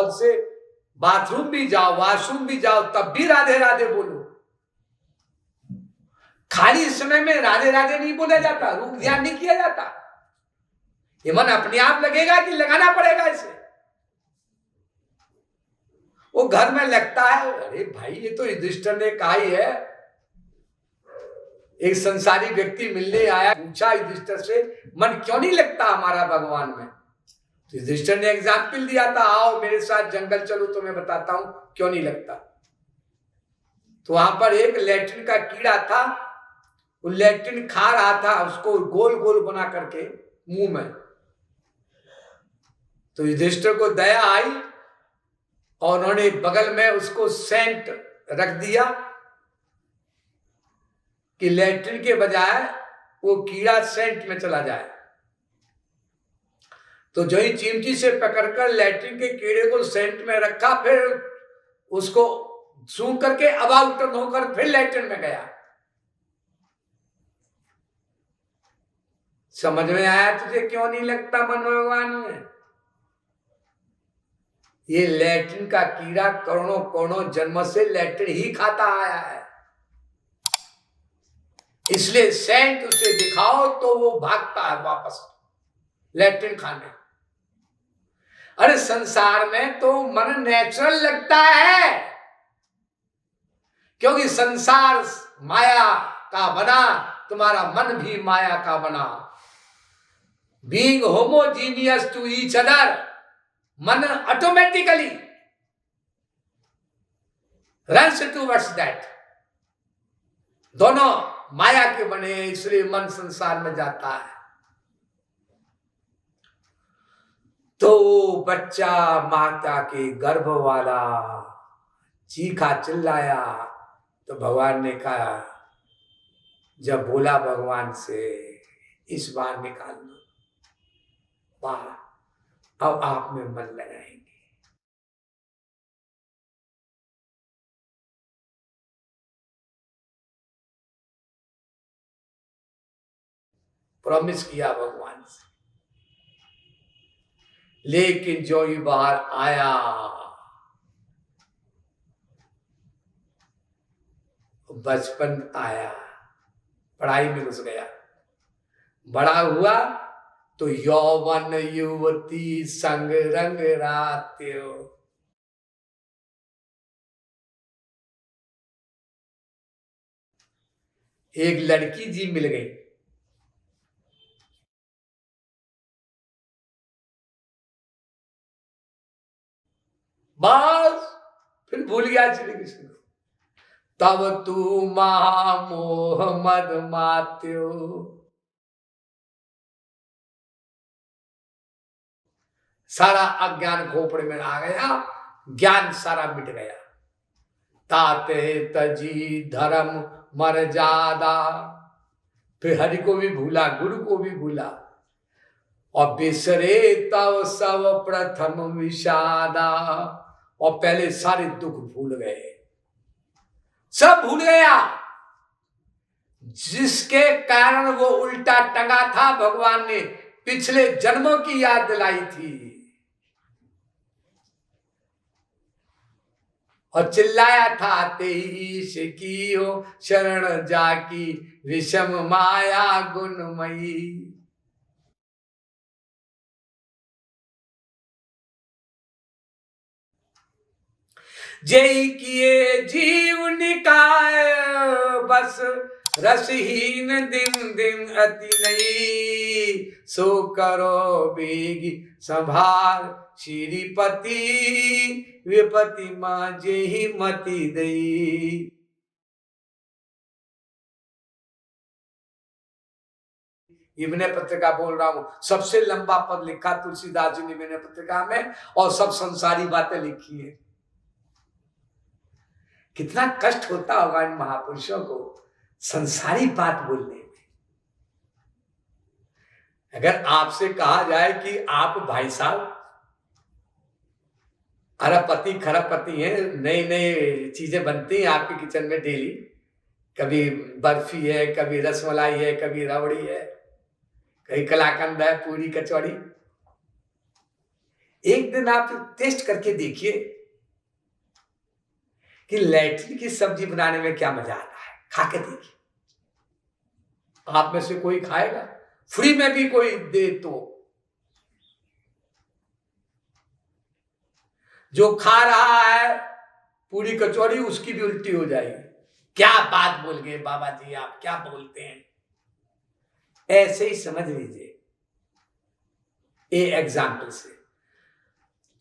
Hall से bathroom भी जाओ, वॉशरूम भी जाओ, तब भी राधे राधे बोलो। खाली समय में राधे राधे नहीं बोला जाता, रूप ध्यान नहीं किया जाता। ये मन अपने आप लगेगा कि लगाना पड़ेगा इसे? वो घर में लगता है, अरे भाई ये तो युधिष्ठिर ने कहा ही है। एक संसारी व्यक्ति मिलने आया, पूछा युधिष्ठिर से, मन क्यों नहीं लगता हमारा भगवान में? तो युधिष्ठिर ने एग्जाम्पल दिया था, आओ मेरे साथ जंगल चलो तो मैं बताता हूं क्यों नहीं लगता। तो वहां पर एक लैट्रिन का कीड़ा था, वो लैट्रिन खा रहा था, उसको गोल गोल बना करके मुंह में। तो युधिष्ठिर को दया आई और उन्होंने बगल में उसको सेंट रख दिया कि लैट्रिन के बजाय वो कीड़ा सेंट में चला जाए। तो जो ही चिमटी से पकड़कर लैट्रिन के कीड़े को सेंट में रखा, फिर उसको सूंघ करके अबाउट टर्न होकर फिर लैट्रिन में गया। समझ में आया तुझे क्यों नहीं लगता मन भगवान में? ये लैट्रिन का कीड़ा करोड़ों करोड़ों जन्म से लैट्रिन ही खाता आया है, इसलिए सेंट उसे दिखाओ तो वो भागता है वापस लैट्रिन खाने। अरे संसार में तो मन नेचुरल लगता है, क्योंकि संसार माया का बना, तुम्हारा मन भी माया का बना। Being homogeneous to each other, मन ऑटोमेटिकली रन्स टूवर्ड्स दैट। दोनों माया के बने, इसलिए मन संसार में जाता है। तो बच्चा माता के गर्भ वाला चीखा चिल्लाया, तो भगवान ने कहा, जब बोला भगवान से इस बार निकाल दो बाहर, अब आप में मन लगाएंगे। प्रॉमिस किया भगवान से, लेकिन जो ही बाहर आया, बचपन आया, पढ़ाई में घुस गया, बड़ा हुआ तो यौवन युवती संग रंग रात्यो। एक लड़की जी मिल गई, बस फिर भूल गया श्री कृष्ण। तब तू महामोह मद मात्यो, सारा अज्ञान खोपड़े में आ गया, ज्ञान सारा मिट गया। ताते तजी धर्म मर्यादा, फिर हरि को भी भूला, गुरु को भी भूला, और बिसरे तब सब प्रथम विषादा, और पहले सारे दुख भूल गए, सब भूल गया। जिसके कारण वो उल्टा टंगा था, भगवान ने पिछले जन्मों की याद दिलाई थी, और चिल्लाया था, तेईस की हो शरण जाकी विषम माया गुणमयी। जय किए जीव निकाय बस, रसहीन दिन दिन अति नहीं, सो करो बेगी संभार श्रीपति, विपति मां जेहि मति दई। ये विनय पत्रिका बोल रहा हूं, सबसे लंबा पद लिखा तुलसीदास जी ने विनय पत्रिका में, और सब संसारी बातें लिखी है। कितना कष्ट होता होगा इन महापुरुषों को संसारी बात बोलने में। अगर आपसे कहा जाए कि आप भाई साहब अरबपति खरबपति हैं, नई नई चीजें बनती हैं आपके किचन में डेली, कभी बर्फी है, कभी रसमलाई है, कभी रबड़ी है, कभी कलाकंद है, पूरी कचौड़ी, एक दिन आप टेस्ट करके देखिए कि लैट्रिन की सब्जी बनाने में क्या मजा आता है, खा के देखिए। आप में से कोई खाएगा? फ्री में भी कोई दे तो। जो खा रहा है पूरी कचौरी, उसकी भी उल्टी हो जाएगी। क्या बात बोल गए बाबा जी, आप क्या बोलते हैं? ऐसे ही समझ लीजिए ये एग्जाम्पल से।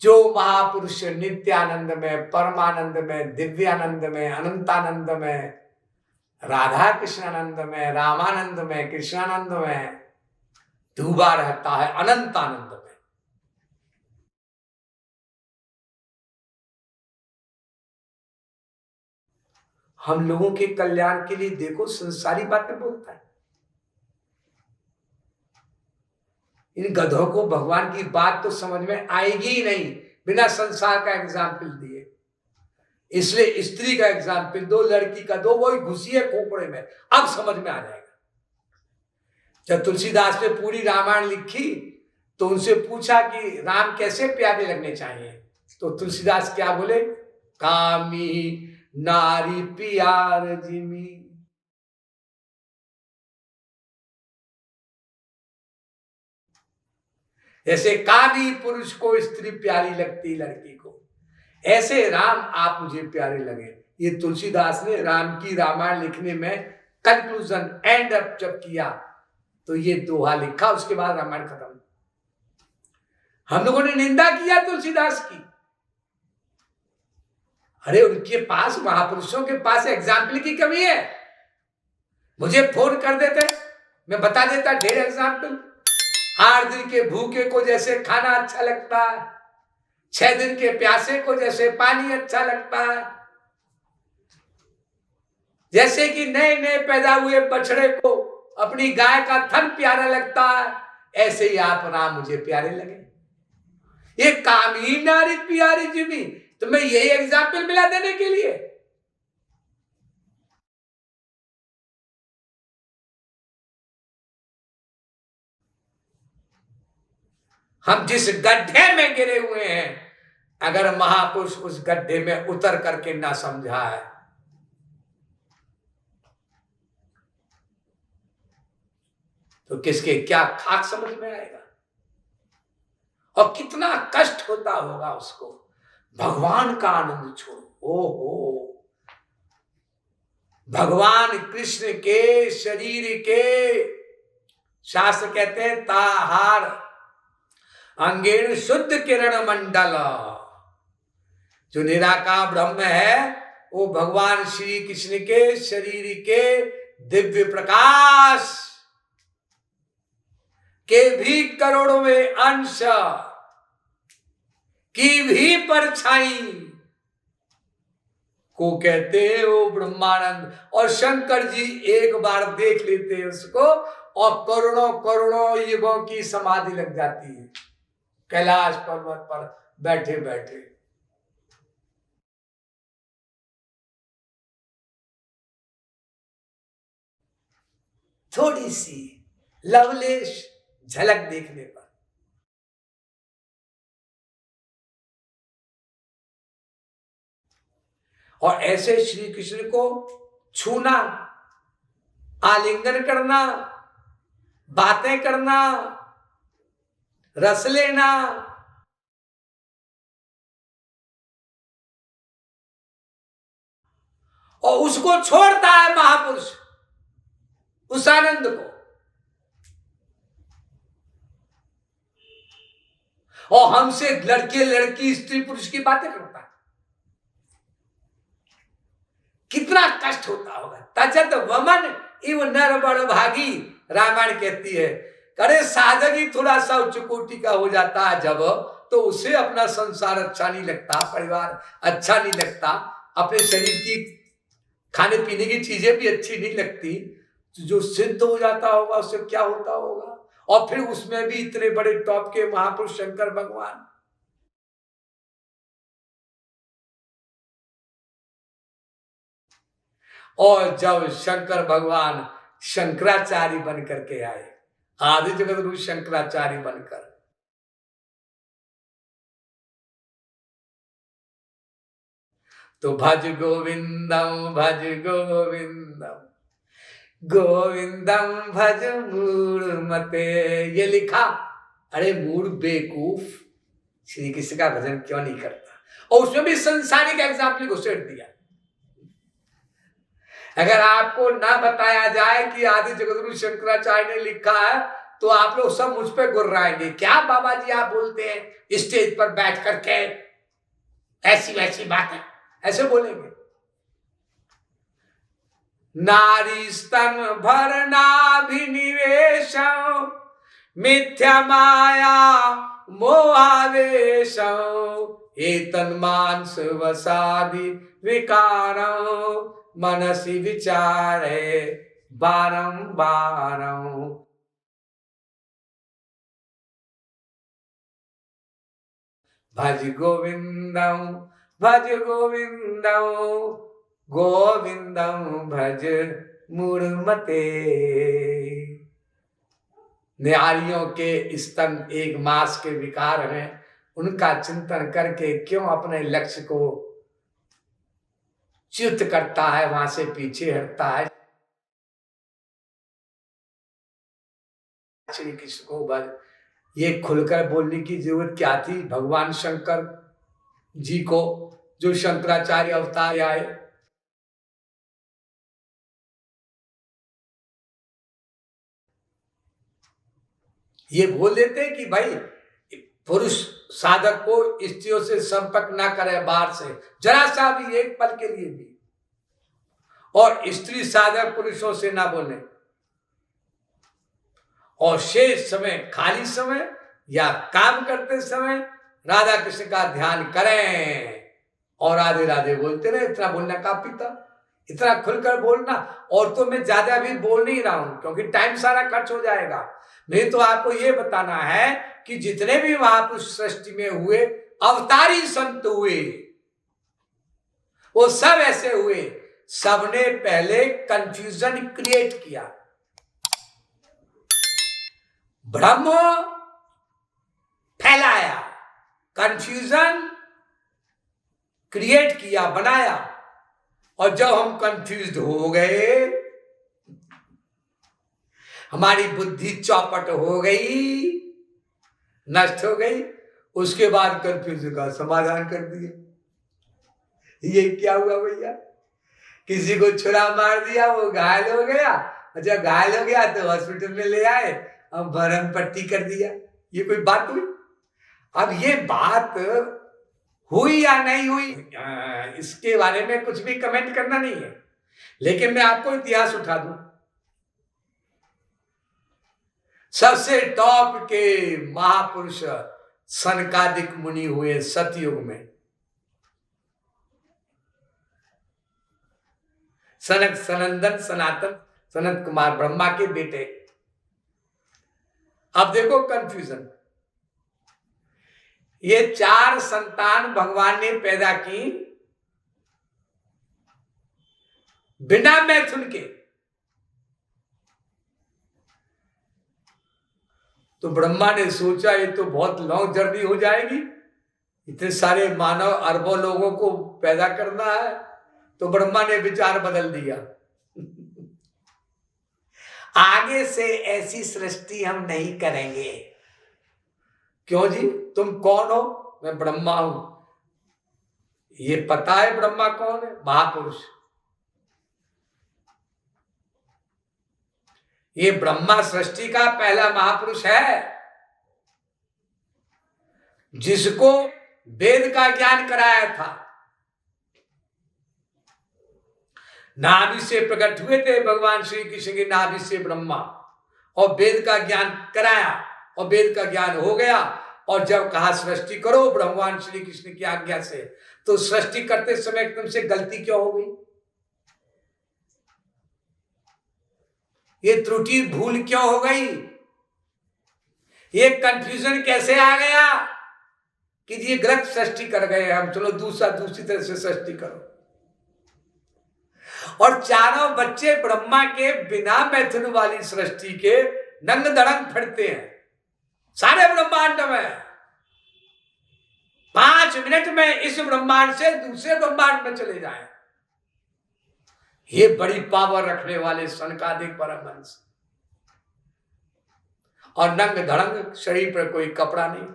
जो महापुरुष नित्यानंद में, परमानंद में, दिव्यानंद में, अनंतानंद में, राधा कृष्णानंद में, रामानंद में, कृष्णानंद में डूबा रहता है, अनंतानंद में। हम लोगों के कल्याण के लिए देखो संसारी बातें बोलता है। इन गधों को भगवान की बात तो समझ में आएगी ही नहीं बिना संसार का एग्जाम्पल दिए। इसलिए स्त्री का एग्जाम्पल दो, लड़की का दो, वही घुसी है खोपड़े में, अब समझ में आ जाएगा। जब तुलसीदास ने पूरी रामायण लिखी तो उनसे पूछा कि राम कैसे प्यारे लगने चाहिए, तो तुलसीदास क्या बोले? कामी नारी प्यार जिमी। जैसे कामी पुरुष को स्त्री प्यारी लगती लड़की को, ऐसे राम आप मुझे प्यारे लगे। ये तुलसीदास ने राम की रामायण लिखने में कंक्लूजन एंड अप जब किया तो ये दोहा लिखा, उसके बाद रामायण खत्म। हम लोगों ने निंदा किया तुलसीदास की। अरे उनके पास, महापुरुषों के पास एग्जाम्पल की कमी है। मुझे फोन कर देते, मैं बता देता ढेर एग्जाम्पल। 8 दिन के भूखे को जैसे खाना अच्छा लगता है, 6 दिन के प्यासे को जैसे पानी अच्छा लगता है, जैसे कि नए नए पैदा हुए बछड़े को अपनी गाय का थन प्यारा लगता है, ऐसे ही आप राम मुझे प्यारे लगे। ये कामी नारी प्यारी जिमी, तो मैं यही एग्जाम्पल मिला देने के लिए। हम जिस गड्ढे में गिरे हुए हैं, अगर महापुरुष उस गड्ढे में उतर करके ना समझा है तो किसके क्या खाक समझ में आएगा? और कितना कष्ट होता होगा उसको। भगवान का आनंद छोड़ो, ओहो, भगवान कृष्ण के शरीर के, शास्त्र कहते हैं ताहार अंगेण शुद्ध किरण मंडल, जो निराकार ब्रह्म है वो भगवान श्री कृष्ण के शरीर के दिव्य प्रकाश के भी करोड़वें अंश की भी परछाई को कहते हैं वो ब्रह्मानंद। और शंकर जी एक बार देख लेते हैं उसको और करोड़ों करोड़ों युगों की समाधि लग जाती है कैलाश पर्वत पर बैठे बैठे। थोड़ी सी लवलेश झलक देखने पर और ऐसे श्री कृष्ण को छूना, आलिंगन करना, बातें करना, रस लेना, और उसको छोड़ता है महापुरुष उस आनंद को, और हमसे लड़के लड़की स्त्री पुरुष की बातें करता है। कितना कष्ट होता होगा। तजत वमन इव नर बड़ भागी, रामायण कहती है। करे साधक ही थोड़ा सा उच्च कोटि का हो जाता है जब, तो उसे अपना संसार अच्छा नहीं लगता, परिवार अच्छा नहीं लगता, अपने शरीर की खाने पीने की चीजें भी अच्छी नहीं लगती, जो सिद्ध हो जाता होगा उससे क्या होता होगा। और फिर उसमें भी इतने बड़े टॉप के महापुरुष शंकर भगवान, और जब शंकर भगवान शंकराचार्य बन करके आए, आदि जगत गुरु शंकराचार्य बनकर, तो भज गोविंदम भज गोविंदम, गोविंदम भज मूढ़मते। ये लिखा, अरे मूढ़ बेवकूफ, श्री कृष्ण का भजन क्यों नहीं करता? और उसमें भी संसारिक एग्जाम्पल को सेट दिया। अगर आपको ना बताया जाए कि आदि जगतगुरु शंकराचार्य ने लिखा है, तो आप लोग सब मुझ पे गुर्राएंगे, क्या बाबा जी आप बोलते हैं स्टेज पर बैठ करके ऐसी वैसी बातें, ऐसे बोलेंगे। नारी स्तन भरनाभिनिवेश मिथ्या माया मोहावेश, एतन मांस वसादि विकारं मनसि विचारे बारंबार। भज गोविंदम भज गोविंदम, गोविंदम भज मूढ़मते। नारियों के स्तन एक मास के विकार हैं, उनका चिंतन करके क्यों अपने लक्ष्य को च्युत करता है, वहां से पीछे हटता है। श्री कृष्ण को भज, ये खुलकर बोलने की जरूरत क्या थी भगवान शंकर जी को, जो शंकराचार्य अवतार आए। ये बोल देते हैं कि भाई पुरुष साधक को स्त्रियों से संपर्क ना करे बाहर से, जरा सा भी, एक पल के लिए भी। और स्त्री साधक पुरुषों से ना बोले, और शेष समय, खाली समय या काम करते समय राधा कृष्ण का ध्यान करें और राधे राधे बोलते रहे। इतना बोलना काफी था, इतना खुलकर बोलना। और तो मैं ज्यादा भी बोल नहीं रहा हूं, क्योंकि टाइम सारा खर्च हो जाएगा। नहीं तो आपको ये बताना है कि जितने भी महापुरुष सृष्टि में हुए, अवतारी संत हुए, वो सब ऐसे हुए, सबने पहले कंफ्यूजन क्रिएट किया। भ्रम फैलाया, कंफ्यूजन क्रिएट किया, बनाया। और जब हम कंफ्यूज हो गए, हमारी बुद्धि चौपट हो गई, नष्ट हो गई, उसके बाद कंफ्यूजन का समाधान कर दिया। ये क्या हुआ भैया? किसी को छुरा मार दिया, वो घायल हो गया, जब घायल हो गया तो हॉस्पिटल में ले आए, अब भरम पट्टी कर दिया। ये कोई बात हुई? अब ये बात हुई या नहीं हुई, इसके बारे में कुछ भी कमेंट करना नहीं है, लेकिन मैं आपको इतिहास उठा दूं। सबसे टॉप के महापुरुष सनकादिक मुनि हुए सतयुग में। सनक, सनंदन, सनातन, सनत कुमार ब्रह्मा के बेटे। अब देखो कंफ्यूजन, ये 4 संतान भगवान ने पैदा की बिना मैथुन के। तो ब्रह्मा ने सोचा ये तो बहुत लॉन्ग जर्नी हो जाएगी, इतने सारे मानव अरबों लोगों को पैदा करना है। तो ब्रह्मा ने विचार बदल दिया, आगे से ऐसी सृष्टि हम नहीं करेंगे। क्यों जी, तुम कौन हो? मैं ब्रह्मा हूं। ये पता है ब्रह्मा कौन है? महापुरुष। ये ब्रह्मा सृष्टि का पहला महापुरुष है, जिसको वेद का ज्ञान कराया था। नाभि से प्रकट हुए थे भगवान श्री कृष्ण के नाभि से ब्रह्मा, और वेद का ज्ञान कराया, और वेद का ज्ञान हो गया। और जब कहा सृष्टि करो भगवान श्री कृष्ण की आज्ञा से, तो सृष्टि करते समय एकदम से गलती क्यों हो गई? ये त्रुटि भूल क्यों हो गई? ये कंफ्यूजन कैसे आ गया कि ये गलत सृष्टि कर गए हम, चलो दूसरी तरह से सृष्टि करो। और चारों बच्चे ब्रह्मा के बिना मैथुन वाली सृष्टि के नंग दड़ंग फिरते हैं सारे ब्रह्मांड में। 5 मिनट में इस ब्रह्मांड से दूसरे ब्रह्मांड में चले जाएं। ये बड़ी पावर रखने वाले सनकादिक परमहंस, और नंग धड़ंग, शरीर पर कोई कपड़ा नहीं।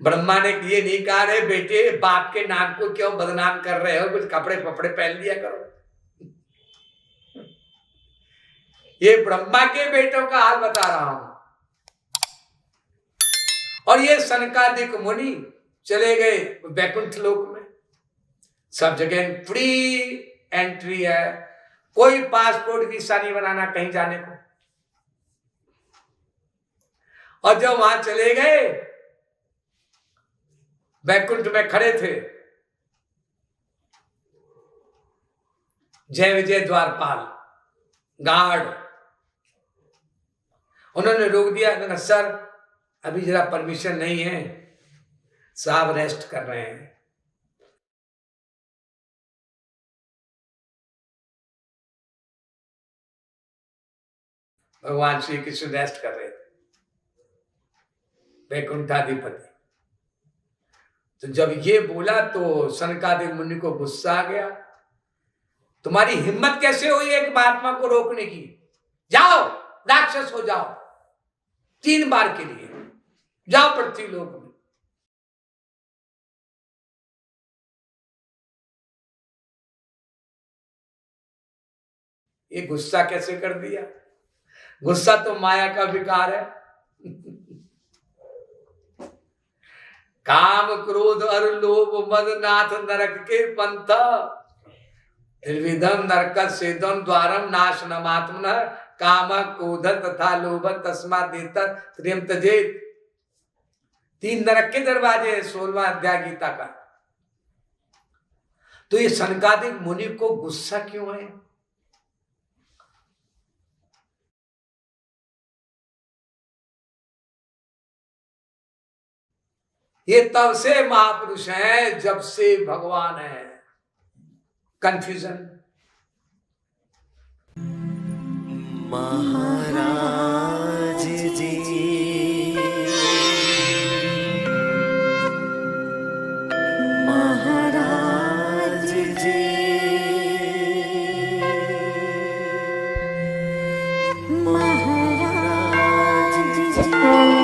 ब्रह्मा ने ये नहीं कहा रे बेटे बाप के नाम को क्यों बदनाम कर रहे हो, कुछ कपड़े पपड़े पहन लिया करो। ये ब्रह्मा के बेटों का हाल बता रहा हूं। और ये सनकादिक मुनि चले गए वैकुंठ लोक में। सब जगह फ्री एंट्री है, कोई पासपोर्ट वीसा नहीं बनाना कहीं जाने को। और जब वहां चले गए, वैकुंठ में खड़े थे जय विजय द्वारपाल गार्ड, उन्होंने रोक दिया। उन्होंने सर अभी जरा परमिशन नहीं है, साहब रेस्ट कर रहे हैं। भगवान श्री कृष्ण रेस्ट कर रहे थे, वैकुंठाधिपति। तो जब ये बोला तो सनकादिक मुनि को गुस्सा आ गया। तुम्हारी हिम्मत कैसे हुई एक महात्मा को रोकने की? जाओ राक्षस हो जाओ, 3 बार के लिए जाओ पृथ्वी लोक में। ये गुस्सा कैसे कर दिया? गुस्सा तो माया का विकार है। काम क्रोध और लोभ मद नाथ नरक के पंथ, त्रिविधम नरक सेदम द्वारम नाशनमात्मन, काम क्रोध तथा लोभ तस्मा देता त्रियम तजेत। 3 नरक के दरवाजे हैं 16वां अध्याय गीता का। तो ये सनकादिक मुनि को गुस्सा क्यों है? ये तब से महापुरुष हैं जब से भगवान है। कंफ्यूजन। महाराज जी महाराज जी महाराज जी।